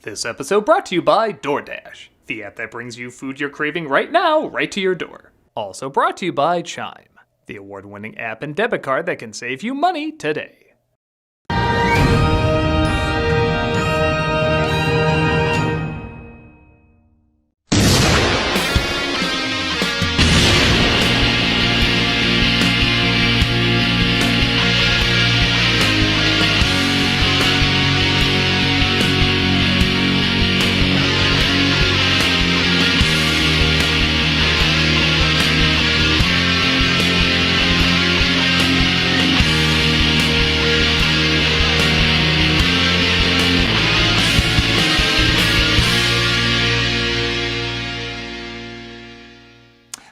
This episode brought to you by DoorDash, the app that brings you food you're craving right now, right to your door. Also brought to you by Chime, the award-winning app and debit card that can save you money today.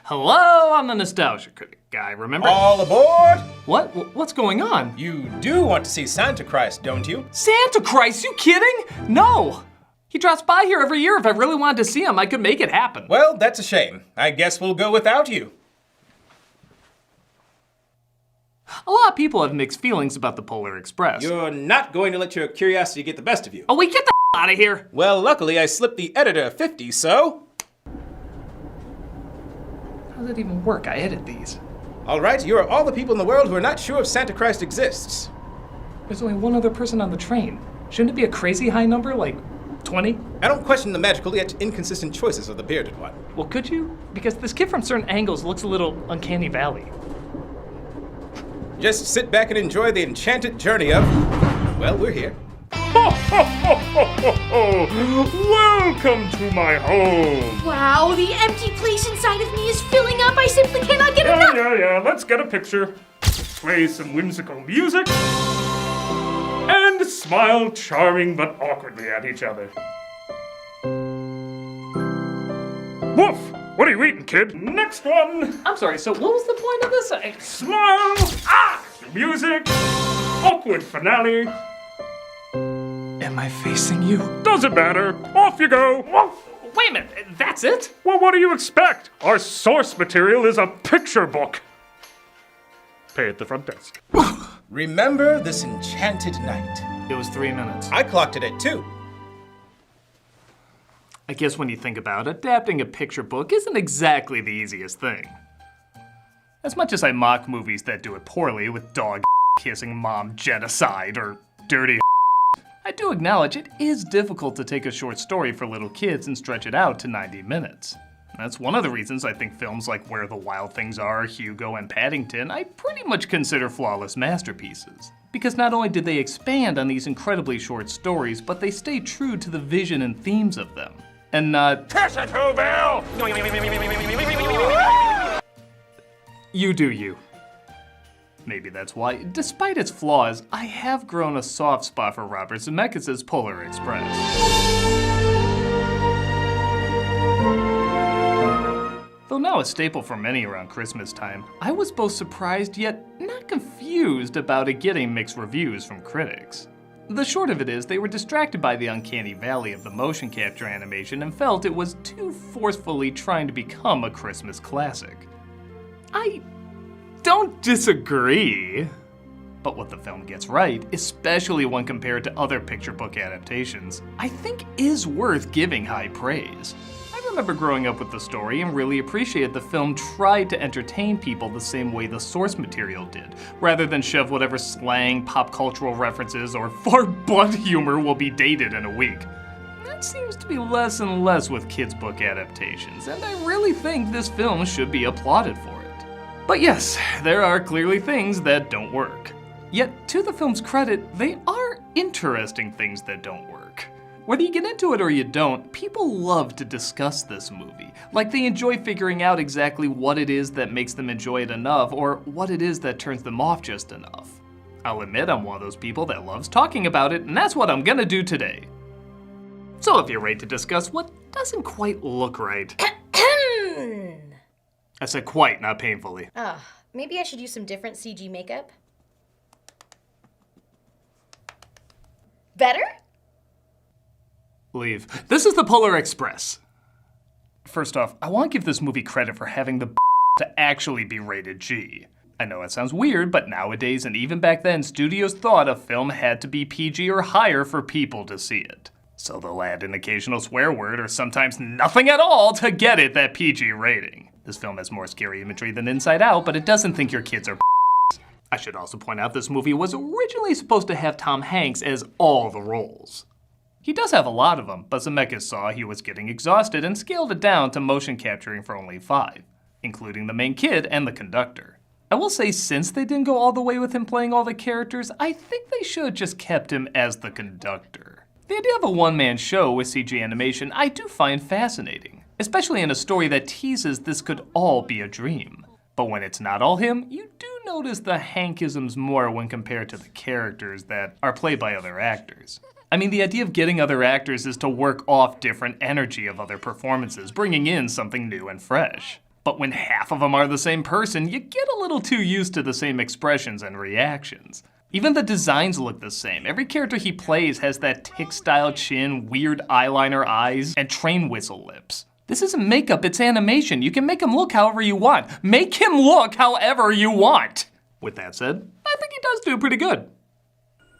Hello, I'm the Nostalgia Critic guy, remember? All aboard! What? What's going on? You do want to see Santa Christ, don't you? Santa Christ, you kidding? No! He drops by here every year. If I really wanted to see him, I could make it happen. Well, that's a shame. I guess we'll go without you. A lot of people have mixed feelings about the Polar Express. You're not going to let your curiosity get the best of you. Oh, wait, get the out of here! Well, luckily I slipped the editor 50, so... How does it even work? I edit these. All right, you are all the people in the world who are not sure if Santa Christ exists. There's only one other person on the train. Shouldn't it be a crazy high number, like 20? I don't question the magical yet inconsistent choices of the bearded one. Well, could you? Because this kid from certain angles looks a little uncanny valley. Just sit back and enjoy the enchanted journey of... Well, we're here. Welcome to my home. Wow, the empty place inside of me is filling up. I simply cannot get enough. Yeah. Let's get a picture. Play some whimsical music. And smile charming but awkwardly at each other. Woof! What are you eating, kid? Next one. I'm sorry, so what was the point of this? Smile. Music. Awkward finale. Am I facing you? Doesn't matter. Off you go. Woof. Wait a minute, that's it? Well, what do you expect? Our source material is a picture book. Pay at the front desk. Remember this enchanted night. It was 3 minutes. I clocked it at 2. I guess when you think about it, adapting a picture book isn't exactly the easiest thing. As much as I mock movies that do it poorly with dog kissing mom genocide or dirty I do acknowledge it is difficult to take a short story for little kids and stretch it out to 90 minutes. That's one of the reasons I think films like Where the Wild Things Are, Hugo, and Paddington I pretty much consider flawless masterpieces. Because not only did they expand on these incredibly short stories, but they stay true to the vision and themes of them. And not, Kiss it, Who Bill! you do you. Maybe that's why, despite its flaws, I have grown a soft spot for Robert Zemeckis' Polar Express. Though now a staple for many around Christmas time, I was both surprised yet not confused about it getting mixed reviews from critics. The short of it is, they were distracted by the uncanny valley of the motion capture animation and felt it was too forcefully trying to become a Christmas classic. I don't disagree, but what the film gets right, especially when compared to other picture book adaptations, I think is worth giving high praise. I remember growing up with the story and really appreciated the film tried to entertain people the same way the source material did, rather than shove whatever slang, pop cultural references, or fart butt humor will be dated in a week. That seems to be less and less with kids' book adaptations, and I really think this film should be applauded for it. But yes, there are clearly things that don't work. Yet, to the film's credit, they are interesting things that don't work. Whether you get into it or you don't, people love to discuss this movie. Like they enjoy figuring out exactly what it is that makes them enjoy it enough, or what it is that turns them off just enough. I'll admit I'm one of those people that loves talking about it, and that's what I'm gonna do today. So if you're ready to discuss what doesn't quite look right. I said quite, not painfully. Maybe I should use some different CG makeup. Better? Leave. This is the Polar Express. First off, I want to give this movie credit for having the to actually be rated G. I know it sounds weird, but nowadays and even back then, studios thought a film had to be PG or higher for people to see it. So they'll add an occasional swear word or sometimes nothing at all to get it that PG rating. This film has more scary imagery than Inside Out, but it doesn't think your kids are I should also point out this movie was originally supposed to have Tom Hanks as all the roles. He does have a lot of them, but Zemeckis saw he was getting exhausted and scaled it down to motion capturing for only 5, including the main kid and the conductor. I will say, since they didn't go all the way with him playing all the characters, I think they should have just kept him as the conductor. The idea of a one-man show with CG animation I do find fascinating, especially in a story that teases this could all be a dream. But when it's not all him, you do notice the Hankisms more when compared to the characters that are played by other actors. I mean, the idea of getting other actors is to work off different energy of other performances, bringing in something new and fresh. But when half of them are the same person, you get a little too used to the same expressions and reactions. Even the designs look the same. Every character he plays has that tick-style chin, weird eyeliner eyes, and train whistle lips. This isn't makeup, it's animation. You can make him look however you want. Make him look however you want! With that said, I think he does do pretty good.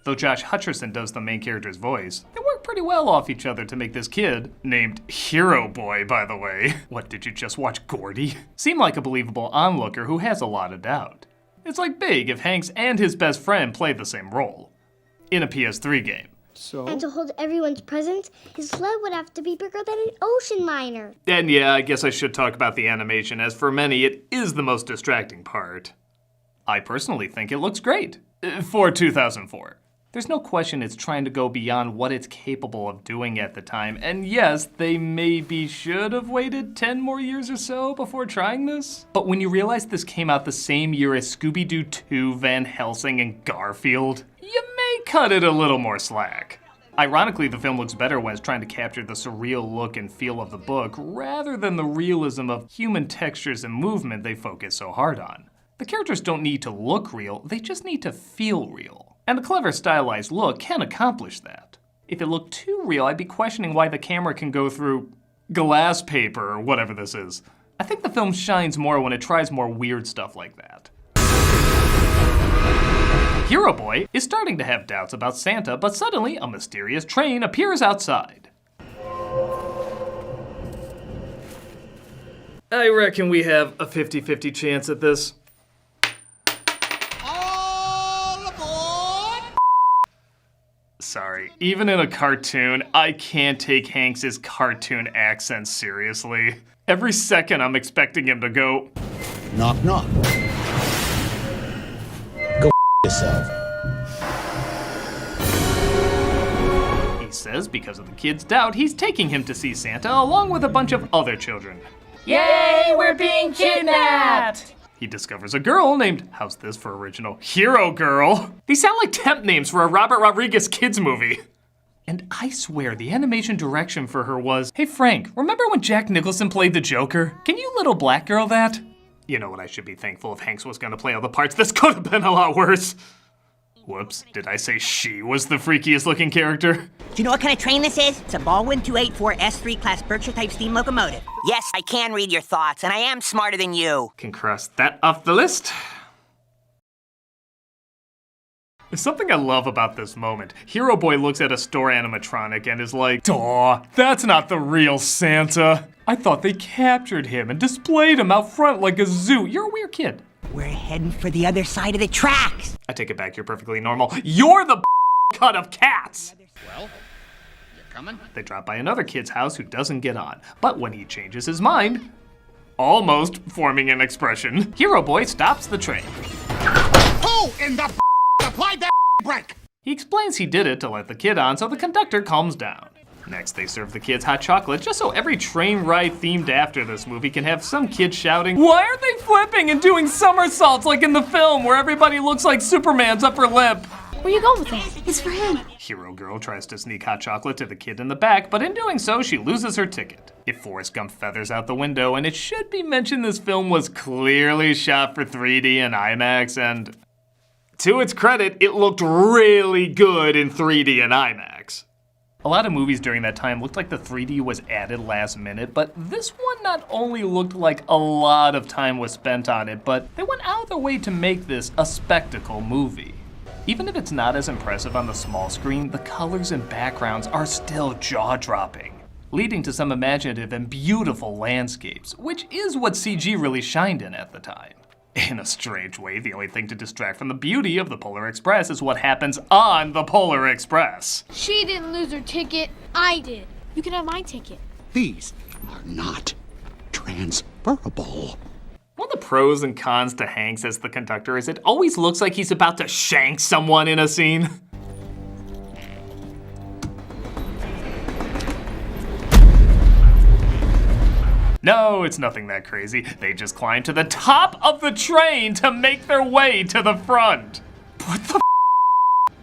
Though Josh Hutcherson does the main character's voice, they work pretty well off each other to make this kid, named Hero Boy, by the way. What, did you just watch Gordy? Seem like a believable onlooker who has a lot of doubt. It's like Big if Hanks and his best friend played the same role. In a PS3 game. And to hold everyone's presents, his sled would have to be bigger than an ocean liner. And yeah, I guess I should talk about the animation, as for many, it is the most distracting part. I personally think it looks great. For 2004. There's no question it's trying to go beyond what it's capable of doing at the time, and yes, they maybe should have waited 10 more years or so before trying this. But when you realize this came out the same year as Scooby-Doo 2, Van Helsing, and Garfield, you may cut it a little more slack. Ironically, the film looks better when it's trying to capture the surreal look and feel of the book, rather than the realism of human textures and movement they focus so hard on. The characters don't need to look real, they just need to feel real. And a clever stylized look can accomplish that. If it looked too real, I'd be questioning why the camera can go through glass paper or whatever this is. I think the film shines more when it tries more weird stuff like that. Hero Boy is starting to have doubts about Santa, but suddenly a mysterious train appears outside. I reckon we have a 50-50 chance at this. Sorry, even in a cartoon, I can't take Hanks' cartoon accent seriously. Every second I'm expecting him to go, knock, knock. Go yourself. He says because of the kid's doubt, he's taking him to see Santa along with a bunch of other children. Yay, we're being kidnapped! He discovers a girl named, how's this for original, Hero Girl? These sound like temp names for a Robert Rodriguez kids movie. And I swear the animation direction for her was, hey Frank, remember when Jack Nicholson played the Joker? Can you little black girl that? You know what, I should be thankful if Hanks was gonna play all the parts. This could have been a lot worse. Whoops, did I say she was the freakiest looking character? Do you know what kind of train this is? It's a Baldwin 284 S3 class Berkshire-type steam locomotive. Yes, I can read your thoughts, and I am smarter than you. Can cross that off the list. There's something I love about this moment. Hero Boy looks at a store animatronic and is like, "Daw, that's not the real Santa. I thought they captured him and displayed him out front like a zoo. You're a weird kid." We're heading for the other side of the tracks. I take it back, you're perfectly normal. You're the cut of cats! Well, you coming? They drop by another kid's house who doesn't get on. But when he changes his mind, almost forming an expression, Hero Boy stops the train. Who in the applied that brake? He explains he did it to let the kid on so the conductor calms down. Next, they serve the kids hot chocolate just so every train ride themed after this movie can have some kid shouting, "Why aren't they flipping and doing somersaults like in the film where everybody looks like Superman's upper lip?" Where you going with that? It's for him. Hero Girl tries to sneak hot chocolate to the kid in the back, but in doing so, she loses her ticket. If Forrest Gump feathers out the window, and it should be mentioned this film was clearly shot for 3D and IMAX, and to its credit, it looked really good in 3D and IMAX. A lot of movies during that time looked like the 3D was added last minute, but this one not only looked like a lot of time was spent on it, but they went out of their way to make this a spectacle movie. Even if it's not as impressive on the small screen, the colors and backgrounds are still jaw-dropping, leading to some imaginative and beautiful landscapes, which is what CG really shined in at the time. In a strange way, the only thing to distract from the beauty of the Polar Express is what happens on the Polar Express. She didn't lose her ticket. I did. You can have my ticket. These are not transferable. One of the pros and cons to Hanks as the conductor is it always looks like he's about to shank someone in a scene. No, it's nothing that crazy. They just climb to the top of the train to make their way to the front. What the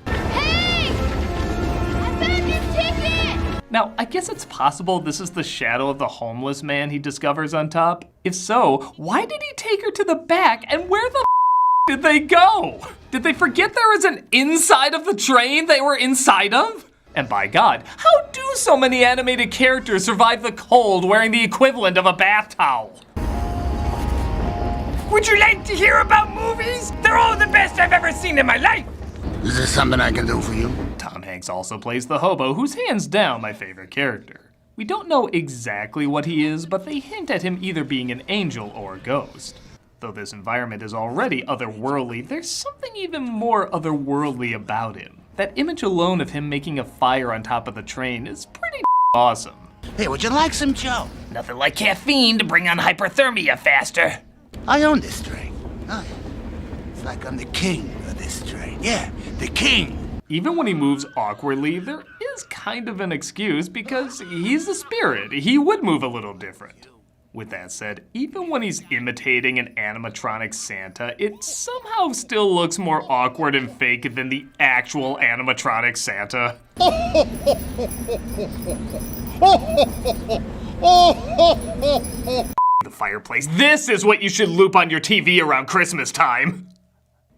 Hey! I found your ticket! Now, I guess it's possible this is the shadow of the homeless man he discovers on top. If so, why did he take her to the back, and where the did they go? Did they forget there was an inside of the train they were inside of? And by God, how do so many animated characters survive the cold wearing the equivalent of a bath towel? Would you like to hear about movies? They're all the best I've ever seen in my life. Is this something I can do for you? Tom Hanks also plays the hobo, who's hands down my favorite character. We don't know exactly what he is, but they hint at him either being an angel or a ghost. Though this environment is already otherworldly, there's something even more otherworldly about him. That image alone of him making a fire on top of the train is pretty awesome. Hey, would you like some Joe? Nothing like caffeine to bring on hyperthermia faster. I own this train. Oh, yeah. It's like I'm the king of this train. Yeah, the king. Even when he moves awkwardly, there is kind of an excuse because he's a spirit. He would move a little different. With that said, even when he's imitating an animatronic Santa, it somehow still looks more awkward and fake than the actual animatronic Santa. The fireplace. This is what you should loop on your TV around Christmas time.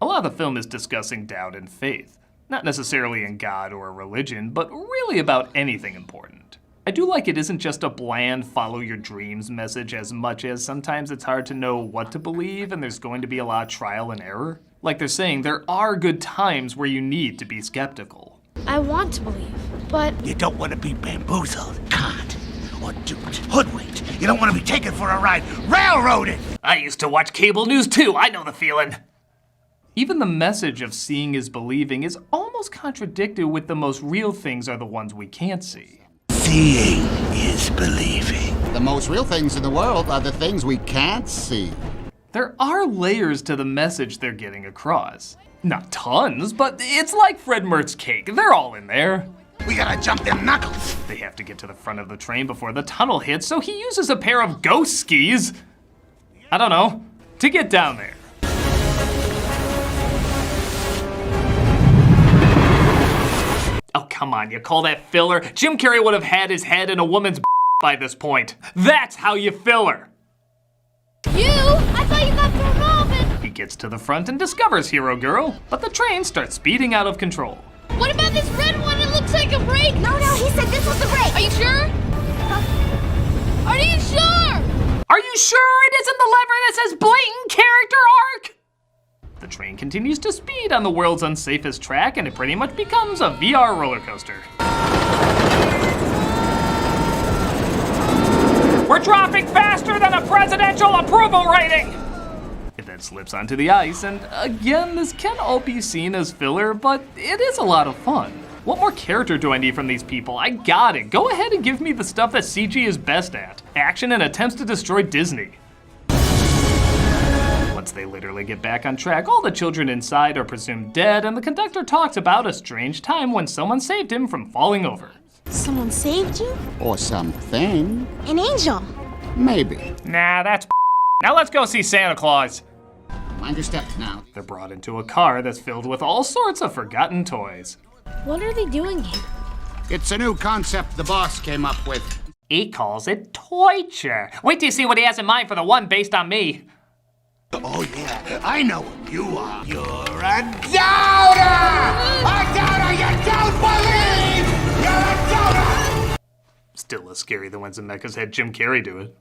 A lot of the film is discussing doubt and faith. Not necessarily in God or a religion, but really about anything important. I do like it isn't just a bland follow your dreams message as much as sometimes it's hard to know what to believe and there's going to be a lot of trial and error. Like they're saying, there are good times where you need to be skeptical. I want to believe, but You don't want to be bamboozled, conned, or duped, hoodwinked. You don't want to be taken for a ride, railroaded. I used to watch cable news too. I know the feeling. Even the message of seeing is believing is almost contradicted with the most real things are the ones we can't see. Seeing is believing. The most real things in the world are the things we can't see. There are layers to the message they're getting across. Not tons, but it's like Fred Mertz's cake. They're all in there. We gotta jump them knuckles. They have to get to the front of the train before the tunnel hits, so he uses a pair of ghost skis. I don't know, to get down there. Oh, come on, you call that filler? Jim Carrey would have had his head in a woman's by this point. That's how you filler. you? I thought you got through Robin. He gets to the front and discovers Hero Girl, but the train starts speeding out of control. What about this red one? It looks like a brake. No, he said this was the break. Are you sure? Are you sure? Are you sure it isn't the lever that says blatant character arc? The train continues to speed on the world's unsafest track, and it pretty much becomes a VR roller coaster. We're dropping faster than a presidential approval rating! It then slips onto the ice, and again, this can all be seen as filler, but it is a lot of fun. What more character do I need from these people? I got it. Go ahead and give me the stuff that CG is best at. Action and attempts to destroy Disney. Once they literally get back on track, all the children inside are presumed dead, and the conductor talks about a strange time when someone saved him from falling over. Someone saved you? Or something. An angel. Maybe. Nah, that's Now let's go see Santa Claus. Mind your step now. They're brought into a car that's filled with all sorts of forgotten toys. What are they doing here? It's a new concept the boss came up with. He calls it Toyture. Wait till you see what he has in mind for the one based on me. Oh, yeah, I know what you are. You're a doubter! A doubter! You don't believe! You're a doubter! Still less scary than when Zemeckis had Jim Carrey do it.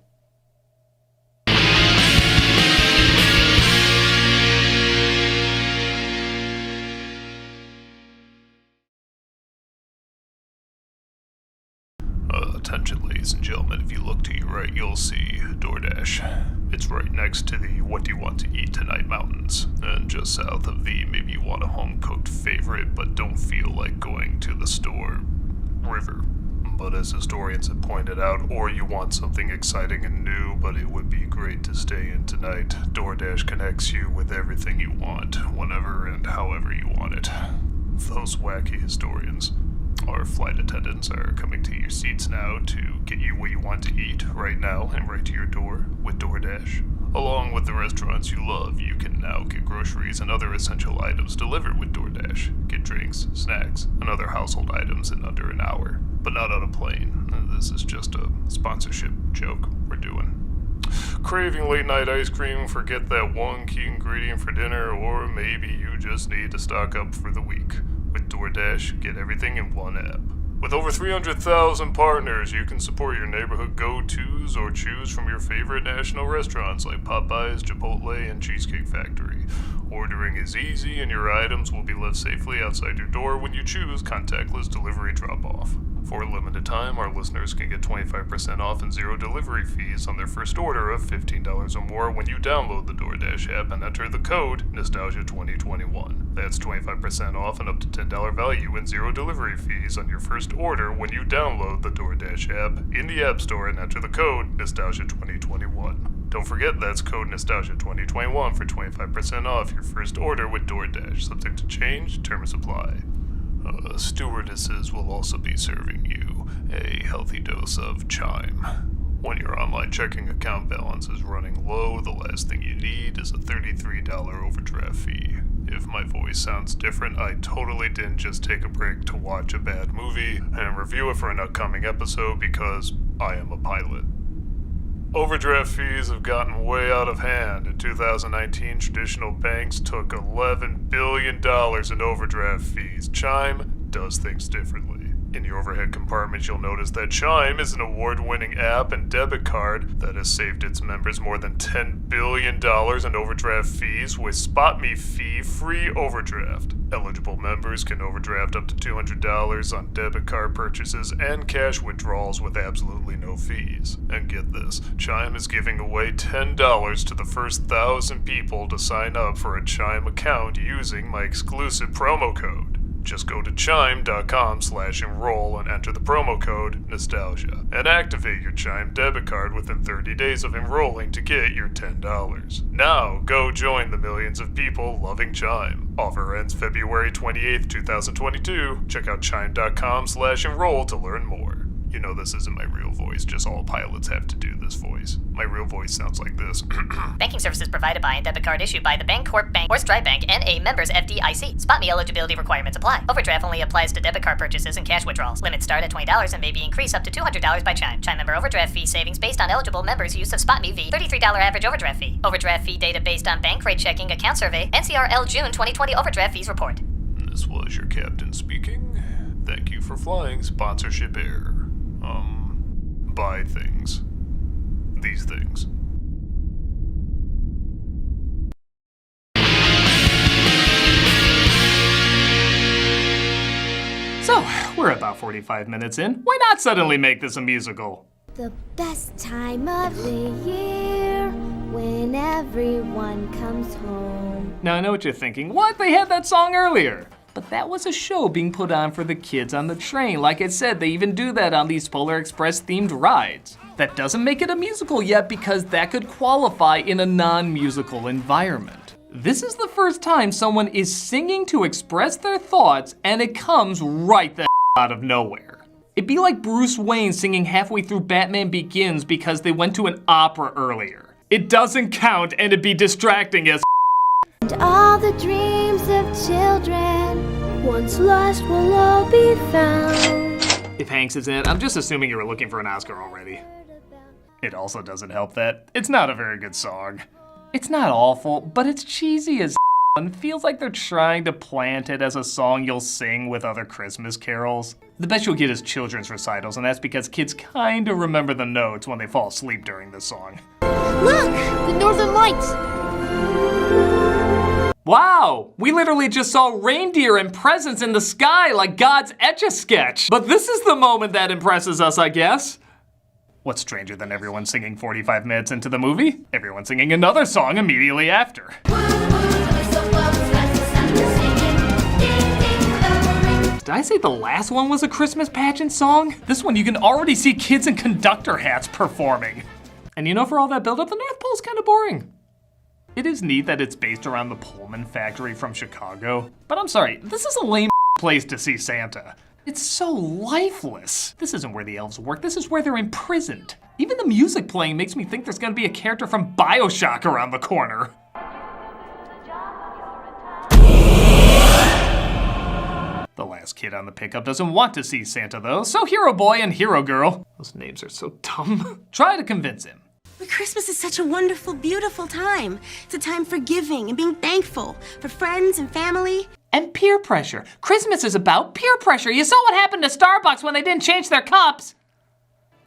Attention, ladies and gentlemen, if you look to your right, you'll see DoorDash. It's right next to the what do you want to eat tonight mountains, and just south of the maybe you want a home-cooked favorite but don't feel like going to the store river. But as historians have pointed out, or you want something exciting and new, but it would be great to stay in tonight, DoorDash connects you with everything you want, whenever and however you want it. Those wacky historians. Our flight attendants are coming to your seats now to get you what you want to eat right now and right to your door with DoorDash. Along with the restaurants you love, you can now get groceries and other essential items delivered with DoorDash. Get drinks, snacks, and other household items in under an hour. But not on a plane. This is just a sponsorship joke we're doing. Craving late night ice cream, forget that one key ingredient for dinner, or maybe you just need to stock up for the week. With DoorDash, get everything in one app. With over 300,000 partners, you can support your neighborhood go-tos or choose from your favorite national restaurants like Popeyes, Chipotle, and Cheesecake Factory. Ordering is easy, and your items will be left safely outside your door when you choose contactless delivery drop-off. For a limited time, our listeners can get 25% off and zero delivery fees on their first order of $15 or more when you download the DoorDash app and enter the code Nostalgia2021. That's 25% off and up to $10 value and zero delivery fees on your first order when you download the DoorDash app in the App Store and enter the code Nostalgia2021. Don't forget that's code Nostalgia2021 for 25% off your first order with DoorDash. Subject to change, terms apply. Stewardesses will also be serving you a healthy dose of Chime. When your online checking account balance is running low, the last thing you need is a $33 overdraft fee. If my voice sounds different, I totally didn't just take a break to watch a bad movie and review it for an upcoming episode because I am a pilot. Overdraft fees have gotten way out of hand. In 2019, traditional banks took $11 billion in overdraft fees. Chime does things differently. In your overhead compartment, you'll notice that Chime is an award-winning app and debit card that has saved its members more than $10 billion in overdraft fees with Spot Me fee-free overdraft. Eligible members can overdraft up to $200 on debit card purchases and cash withdrawals with absolutely no fees. And get this, Chime is giving away $10 to the first 1,000 people to sign up for a Chime account using my exclusive promo code. Just go to chime.com/enroll and enter the promo code Nostalgia and activate your Chime debit card within 30 days of enrolling to get your $10. Now, go join the millions of people loving Chime. Offer ends February 28th, 2022. Check out chime.com/enroll to learn more. You know this isn't my real voice, just all pilots have to do this voice. My real voice sounds like this. Banking services provided by and debit card issued by the Bancorp Bank or Stride Bank N.A. members FDIC. Spot Me eligibility requirements apply. Overdraft only applies to debit card purchases and cash withdrawals. Limits start at $20 and may be increased up to $200 by Chime. Chime member overdraft fee savings based on eligible members' use of Spot Me V. $33 average overdraft fee. Overdraft fee data based on bank rate checking account survey. NCRL June 2020 overdraft fees report. This was your captain speaking. Thank you for flying sponsorship air. Buy things. These things. So, we're about 45 minutes in. Why not suddenly make this a musical? The best time of the year, when everyone comes home. Now I know what you're thinking. What? They had that song earlier. But that was a show being put on for the kids on the train. Like I said, they even do that on these Polar Express themed rides. That doesn't make it a musical yet because that could qualify in a non-musical environment. This is the first time someone is singing to express their thoughts and it comes right the out of nowhere. It'd be like Bruce Wayne singing halfway through Batman Begins because they went to an opera earlier. It doesn't count and it'd be distracting as And all the dreams of children, once lost, will all be found. If Hanks is in it, I'm just assuming you were looking for an Oscar already. It also doesn't help that it's not a very good song. It's not awful, but it's cheesy as and feels like they're trying to plant it as a song you'll sing with other Christmas carols. The best you'll get is children's recitals, and that's because kids kinda remember the notes when they fall asleep during this song. Look! The Northern Lights! Wow! We literally just saw reindeer and presents in the sky like God's Etch-a-Sketch. But this is the moment that impresses us, I guess. What's stranger than everyone singing 45 minutes into the movie? Everyone singing another song immediately after. Did I say the last one was a Christmas pageant song? This one you can already see kids in conductor hats performing. And you know, for all that build-up, the North Pole's kind of boring. It is neat that it's based around the Pullman factory from Chicago, but I'm sorry, this is a lame place to see Santa. It's so lifeless. This isn't where the elves work, this is where they're imprisoned. Even the music playing makes me think there's gonna be a character from BioShock around the corner. The last kid on the pickup doesn't want to see Santa though, so Hero Boy and Hero Girl, those names are so dumb, try to convince him. Christmas is such a wonderful, beautiful time. It's a time for giving and being thankful for friends and family. And peer pressure. Christmas is about peer pressure. You saw what happened to Starbucks when they didn't change their cups.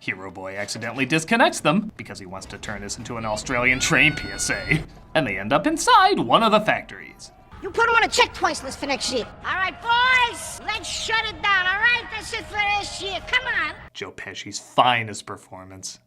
Hero Boy accidentally disconnects them because he wants to turn this into an Australian train PSA. And they end up inside one of the factories. You put them on a check twice list for next year. All right, boys, let's shut it down, all right? That's it for this year, come on. Joe Pesci's finest performance.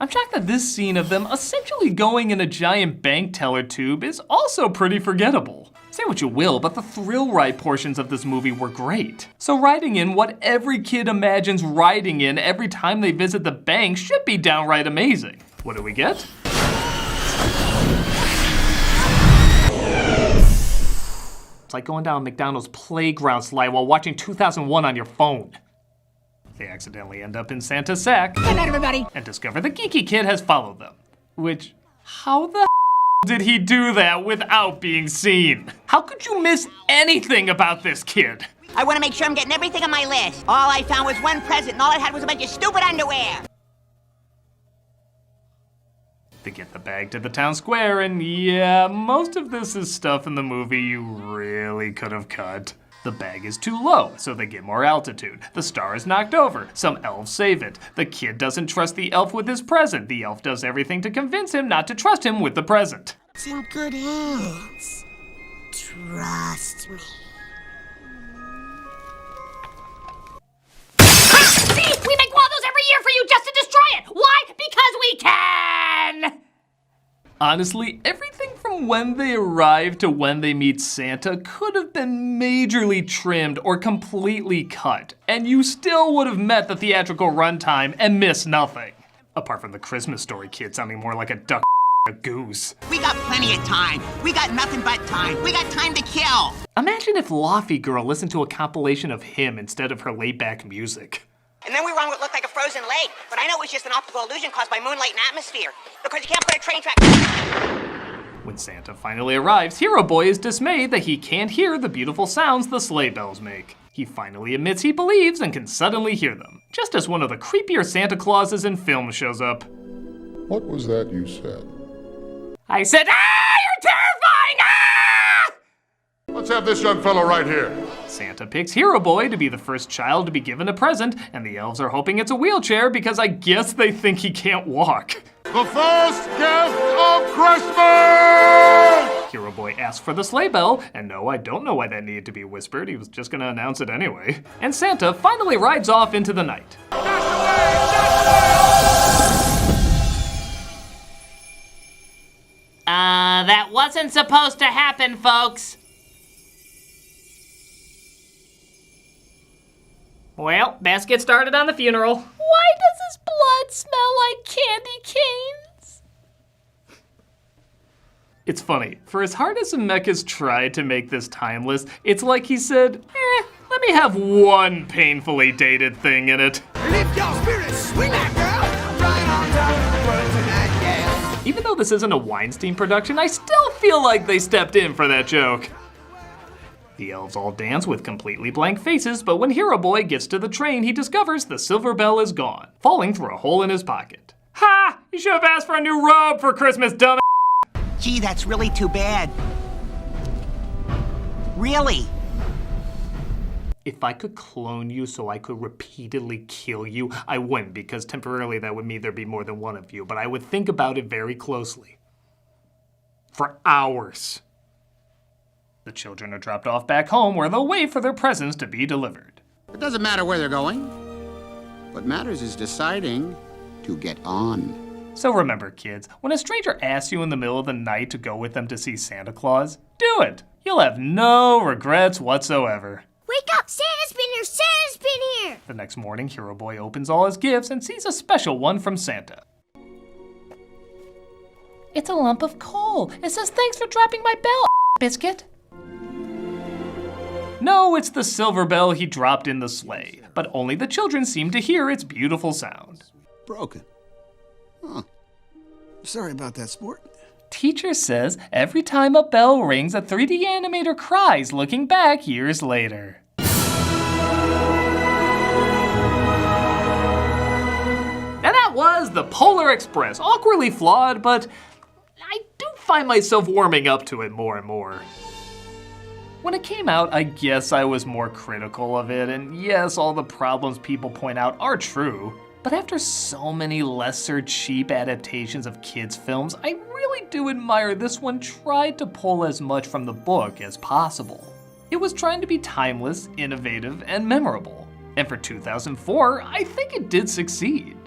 I'm shocked that this scene of them essentially going in a giant bank teller tube is also pretty forgettable. Say what you will, but the thrill ride portions of this movie were great. So riding in what every kid imagines riding in every time they visit the bank should be downright amazing. What do we get? It's like going down a McDonald's playground slide while watching 2001 on your phone. They accidentally end up in Santa's sack. Good night, everybody. And discover the geeky kid has followed them. Which, how the did he do that without being seen? How could you miss anything about this kid? I want to make sure I'm getting everything on my list. All I found was one present, and all I had was a bunch of stupid underwear. They get the bag to the town square, and yeah, most of this is stuff in the movie you really could have cut. The bag is too low, so they get more altitude. The star is knocked over. Some elves save it. The kid doesn't trust the elf with his present. The elf does everything to convince him not to trust him with the present. It's in good hands. Trust me. See? We make one of those every year for you just to destroy it! Why? Because we can! Honestly, everything from when they arrive to when they meet Santa could have been majorly trimmed or completely cut, and you still would have met the theatrical runtime and missed nothing. Apart from the Christmas Story kid sounding more like a duck a goose. We got plenty of time. We got nothing but time. We got time to kill. Imagine if Laffy Girl listened to a compilation of him instead of her laid-back music. And then we were on what looked like a frozen lake, but I know it was just an optical illusion caused by moonlight and atmosphere, because you can't put a train track. When Santa finally arrives, Hero Boy is dismayed that he can't hear the beautiful sounds the sleigh bells make. He finally admits he believes and can suddenly hear them, just as one of the creepier Santa Clauses in film shows up. What was that you said? I said, you're terrifying! Let's have this young fellow right here. Santa picks Hero Boy to be the first child to be given a present, and the elves are hoping it's a wheelchair because I guess they think he can't walk. The first gift of Christmas! Hero Boy asks for the sleigh bell, and no, I don't know why that needed to be whispered. He was just gonna announce it anyway. And Santa finally rides off into the night. That wasn't supposed to happen, folks. Well, best get started on the funeral. Why does his blood smell like candy canes? It's funny, for as hard as Zemeckis tried to make this timeless, it's like he said, let me have one painfully dated thing in it. Lift your spirits, swing that girl, right on top of the world tonight, yeah. Even though this isn't a Weinstein production, I still feel like they stepped in for that joke. The elves all dance with completely blank faces, but when Hero Boy gets to the train, he discovers the silver bell is gone, falling through a hole in his pocket. Ha! You should have asked for a new robe for Christmas, dumb. Gee, that's really too bad. Really? If I could clone you so I could repeatedly kill you, I wouldn't, because temporarily that would mean there'd be more than one of you, but I would think about it very closely. For hours. The children are dropped off back home where they'll wait for their presents to be delivered. It doesn't matter where they're going. What matters is deciding to get on. So remember, kids, when a stranger asks you in the middle of the night to go with them to see Santa Claus, do it! You'll have no regrets whatsoever. Wake up! Santa's been here! Santa's been here! The next morning, Hero Boy opens all his gifts and sees a special one from Santa. It's a lump of coal. It says, "Thanks for dropping my bell, biscuit." No, it's the silver bell he dropped in the sleigh, but only the children seem to hear its beautiful sound. Broken. Huh. Sorry about that, sport. Teacher says every time a bell rings, a 3D animator cries looking back years later. Now that was the Polar Express, awkwardly flawed, but I do find myself warming up to it more and more. When it came out, I guess I was more critical of it, and yes, all the problems people point out are true. But after so many lesser cheap adaptations of kids' films, I really do admire this one tried to pull as much from the book as possible. It was trying to be timeless, innovative, and memorable. And for 2004, I think it did succeed.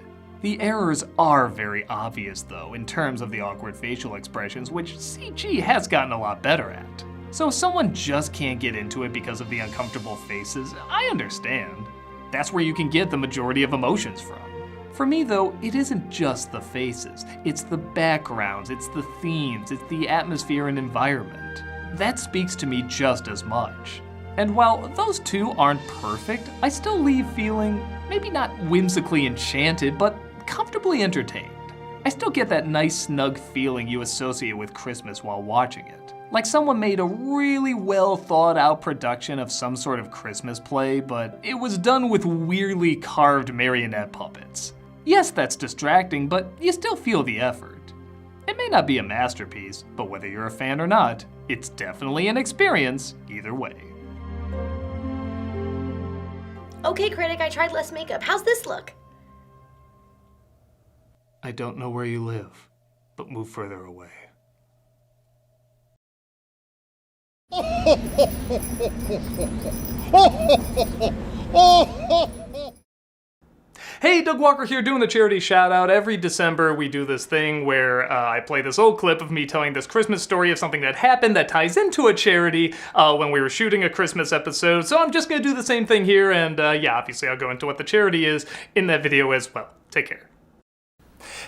The errors are very obvious though, in terms of the awkward facial expressions, which CG has gotten a lot better at. So if someone just can't get into it because of the uncomfortable faces, I understand. That's where you can get the majority of emotions from. For me though, it isn't just the faces, it's the backgrounds, it's the themes, it's the atmosphere and environment. That speaks to me just as much. And while those two aren't perfect, I still leave feeling, maybe not whimsically enchanted, but comfortably entertained. I still get that nice snug feeling you associate with Christmas while watching it. Like someone made a really well thought out production of some sort of Christmas play, but it was done with weirdly carved marionette puppets. Yes, that's distracting, but you still feel the effort. It may not be a masterpiece, but whether you're a fan or not, it's definitely an experience either way. Okay, Critic, I tried less makeup. How's this look? I don't know where you live, but move further away. Hey, Doug Walker here doing the charity shout out. Every December we do this thing where I play this old clip of me telling this Christmas story of something that happened that ties into a charity when we were shooting a Christmas episode. So I'm just gonna do the same thing here, and yeah, obviously I'll go into what the charity is in that video as well. Take care.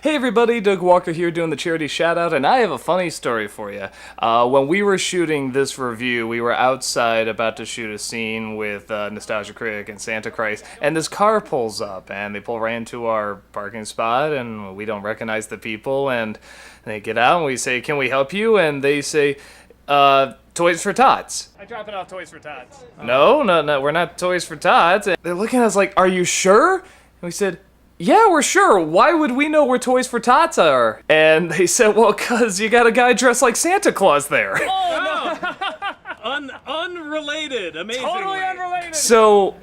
Hey everybody, Doug Walker here doing the charity shout out, and I have a funny story for you. When we were shooting this review, we were outside about to shoot a scene with Nostalgia Critic and Santa Claus, and this car pulls up, and they pull right into our parking spot, and we don't recognize the people, and they get out, and we say, "Can we help you?" And they say, Toys for Tots. I dropping off Toys for Tots. No, we're not Toys for Tots. And they're looking at us like, "Are you sure?" And we said, "Yeah, we're sure. Why would we know where Toys for Tots are?" And they said, "Well, 'cause you got a guy dressed like Santa Claus there." Oh, no! Unrelated. Amazing. Totally unrelated. So,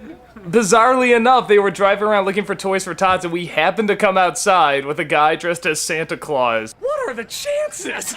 bizarrely enough, they were driving around looking for Toys for Tots, and we happened to come outside with a guy dressed as Santa Claus. What are the chances?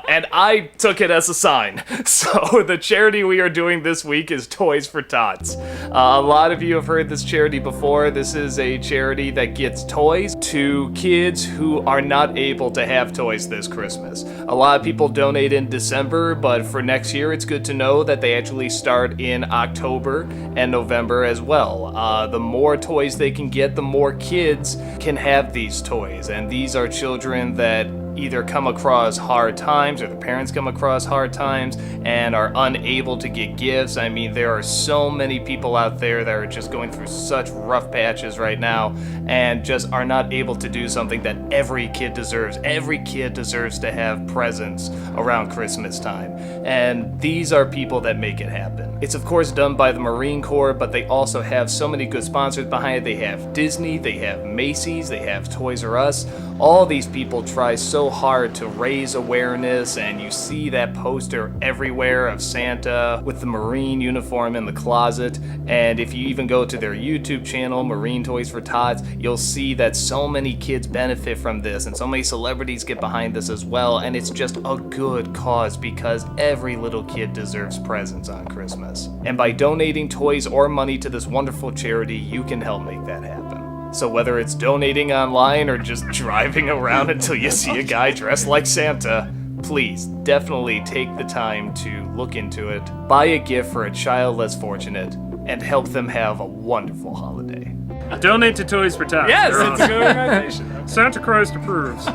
And I took it as a sign. So the charity we are doing this week is Toys for Tots. A lot of you have heard this charity before. This is a charity that gets toys to kids who are not able to have toys this Christmas. A lot of people donate in December, but for next year it's good to know that they actually start in October and November as well. The more toys they can get, the more kids can have these toys. And these are children that either come across hard times or the parents come across hard times and are unable to get gifts. I mean, there are so many people out there that are just going through such rough patches right now and just are not able to do something that every kid deserves. Every kid deserves to have presents around Christmas time. And these are people that make it happen. It's of course done by the Marine Corps, but they also have so many good sponsors behind it. They have Disney, they have Macy's, they have Toys R Us. All these people try so hard to raise awareness, and you see that poster everywhere of Santa with the Marine uniform in the closet. And if you even go to their YouTube channel, Marine Toys for Tots, you'll see that so many kids benefit from this and so many celebrities get behind this as well. And it's just a good cause because every little kid deserves presents on Christmas. And by donating toys or money to this wonderful charity, you can help make that happen. So whether it's donating online or just driving around until you see a guy dressed like Santa, please definitely take the time to look into it, buy a gift for a child less fortunate, and help them have a wonderful holiday. Donate to Toys for Tots. Yes, They're it's a awesome. good organization. Santa Christ approves.